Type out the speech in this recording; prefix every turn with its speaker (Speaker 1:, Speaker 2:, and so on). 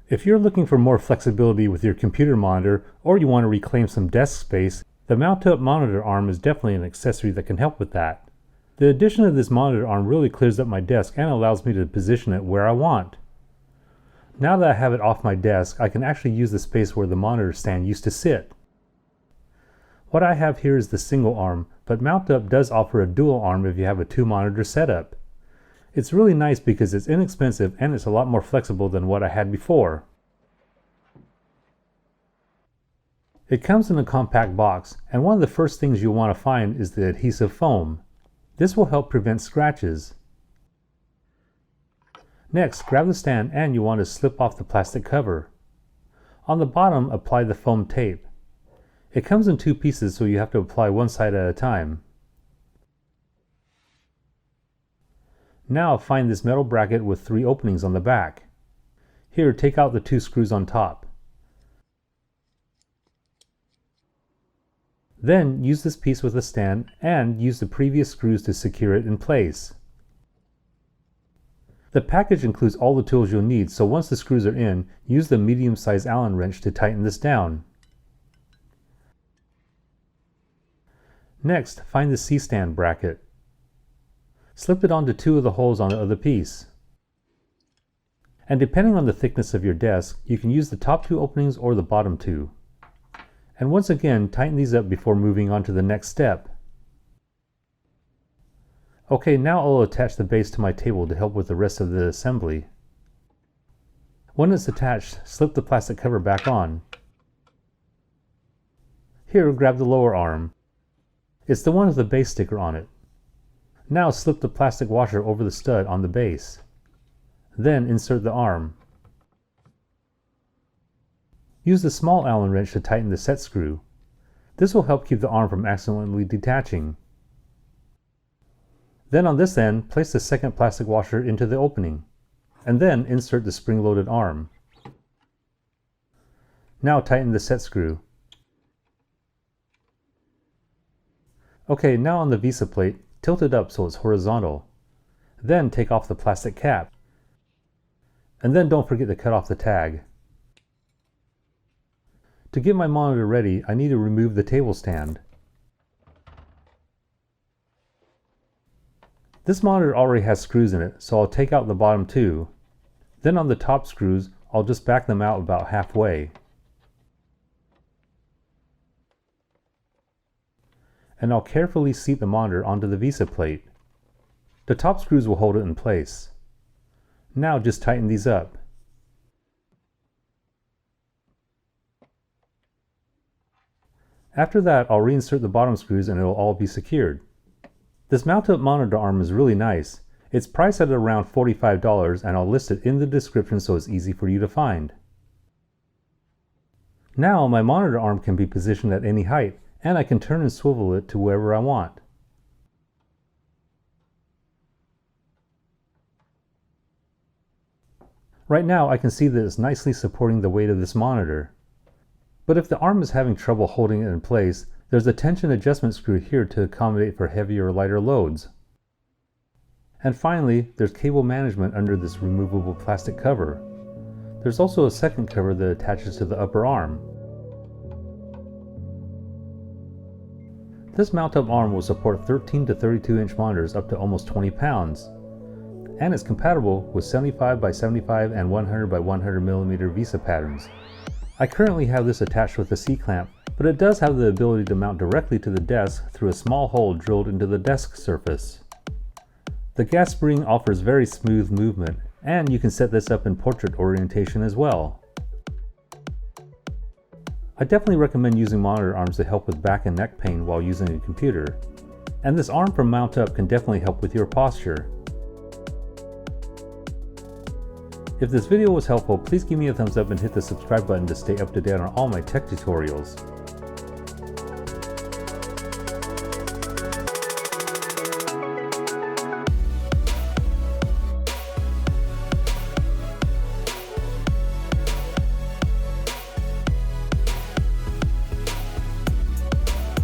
Speaker 1: If you're looking for more flexibility with your computer monitor, or you want to reclaim some desk space, the MountUp monitor arm is definitely an accessory that can help with that. The addition of this monitor arm really clears up my desk and allows me to position it where I want. Now that I have it off my desk, I can actually use the space where the monitor stand used to sit. What I have here is the single arm, but MountUp does offer a dual arm if you have a 2-monitor setup. It's really nice because it's inexpensive and it's a lot more flexible than what I had before. It comes in a compact box, and one of the first things you'll want to find is the adhesive foam. This will help prevent scratches. Next, grab the stand and you want to slip off the plastic cover. On the bottom, apply the foam tape. It comes in 2 pieces, so you have to apply one side at a time. Now find this metal bracket with 3 openings on the back. Here, take out the 2 screws on top. Then use this piece with the stand and use the previous screws to secure it in place. The package includes all the tools you'll need, so once the screws are in, use the medium-sized Allen wrench to tighten this down. Next, find the C-stand bracket. Slip it onto 2 of the holes on the other piece. And depending on the thickness of your desk, you can use the top 2 openings or the bottom 2. And once again, tighten these up before moving on to the next step. Okay, now I'll attach the base to my table to help with the rest of the assembly. When it's attached, slip the plastic cover back on. Here, grab the lower arm. It's the one with the base sticker on it. Now slip the plastic washer over the stud on the base. Then insert the arm. Use the small Allen wrench to tighten the set screw. This will help keep the arm from accidentally detaching. Then on this end, place the second plastic washer into the opening, and then insert the spring-loaded arm. Now tighten the set screw. Okay, now on the VISA plate, tilt it up so it's horizontal. Then take off the plastic cap. And then don't forget to cut off the tag. To get my monitor ready, I need to remove the table stand. This monitor already has screws in it, so I'll take out the bottom 2. Then on the top screws, I'll just back them out about halfway. And I'll carefully seat the monitor onto the VISA plate. The top screws will hold it in place. Now just tighten these up. After that, I'll reinsert the bottom screws and it will all be secured. This MountUp monitor arm is really nice. It's priced at around $45 and I'll list it in the description so it's easy for you to find. Now my monitor arm can be positioned at any height and I can turn and swivel it to wherever I want. Right now I can see that it's nicely supporting the weight of this monitor. But if the arm is having trouble holding it in place, there's a tension adjustment screw here to accommodate for heavier or lighter loads. And finally, there's cable management under this removable plastic cover. There's also a second cover that attaches to the upper arm. This MountUp arm will support 13 to 32 inch monitors up to almost 20 pounds. And it's compatible with 75 by 75 and 100 by 100 millimeter VISA patterns. I currently have this attached with a C-clamp, but it does have the ability to mount directly to the desk through a small hole drilled into the desk surface. The gas spring offers very smooth movement, and you can set this up in portrait orientation as well. I definitely recommend using monitor arms to help with back and neck pain while using a computer, and this arm from MountUp can definitely help with your posture. If this video was helpful, please give me a thumbs up and hit the subscribe button to stay up to date on all my tech tutorials.